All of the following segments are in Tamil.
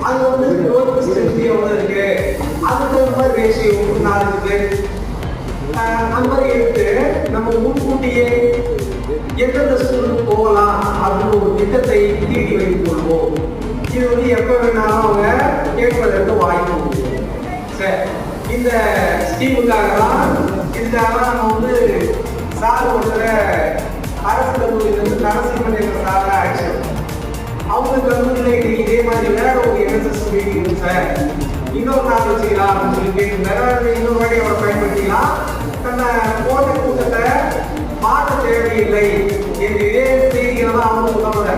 அது வந்து growth strength எவ்வளவு இருக்கு, அதுக்கு தகுந்த மாதிரி ரேஷியோ 4 பேர் அந்த மாதிரி எடுத்து நம்ம முன்கூட்டியே எந்தெந்த ஸ்கூலுக்கு போகலாம் அப்படின்னு ஒரு திட்டத்தை தீட்டி வைத்துக் கொள்வோம். இது வந்து எப்ப வேணாலும் அவங்க கேட்பதற்கு வாய்ப்பு உண்டு. சரி, இந்த ஸ்கீமுக்காக தான் நம்ம வந்து சார் கொடுக்குற அரசு கல்லூரியிலிருந்து நரசிம்மன் சார் ஆக்ஷன் அவங்க கல்லூரியில் இதே மாதிரி வேற ஒரு என்எஸ்எஸ் மீட்டிங் இருக்கு சார், இன்னொரு நாள் வச்சுக்கலாம் அப்படின்னு சொல்லி கேட்டுருந்தாரு. இன்னொரு வாட்டி அவரை பயன்படுத்திக்கலாம், தன்னை போட்ட கூட்டத்தை மாற்ற தேவையில்லை என்று இதே செய்திகளை தான் அவங்க சொல்ல.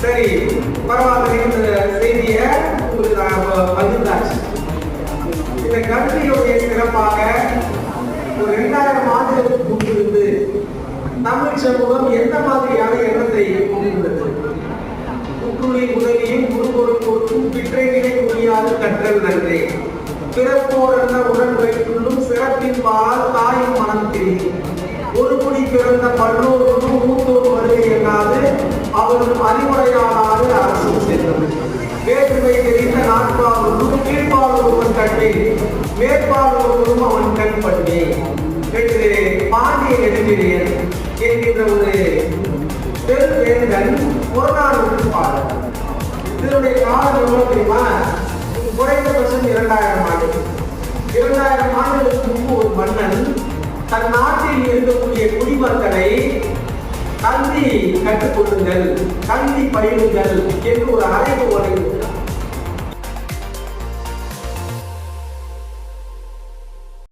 சரி, பரவாயில்ல, இந்த செய்தியை உங்களுக்கு நான் பகிர்ந்தாச்சு. இந்த கல்வியுடைய சிறப்பாக ஒரு 2000 ஆண்டுகளுக்கு முன்பிருந்து தமிழ் சமூகம் எந்த மாதிரியான எண்ணத்தை கொண்டுள்ளது? புற்றுநோய் உதவியும் குறுபொருள் கொடுக்கும் பிற்றை நிலை முடியாது கற்றல் நன்றே, பிறப்போரென்ன உடன் வைத்துள்ளும் சிறப்பின் பால் தாயும் மனம் தெரியும், ஒரு குடி பிறந்த பல்லோருக்கும் மூத்தோர் வருகை என்னாது அவரும் அறிவுரையானாது அரசு செல்லும், வேற்றுமை தெரிந்த நாட்பாளரும் கீழ்பால் ஒருவன் கட்டில் மேற்பால் ஒருவரும் அவன் கண் பண்ணி என்று பாண்டிய நெடுஞ்செழியன் என்கின்ற ஒரு பெருவேந்தன் புறநானூற்று பாடல். இதனுடைய காலம் எவ்வளவு தெரியுமா? குறைந்தபட்சம் 2000 ஆண்டு. 2000 ஆண்டுகளுக்கு முன்பு ஒரு மன்னன் தன் நாட்டில் இருக்கக்கூடிய குடிமக்களை கல்வி கற்றுக்கொள்ளுங்கள், கல்வி பயிலுங்கள் என்று ஒரு அறைகோலை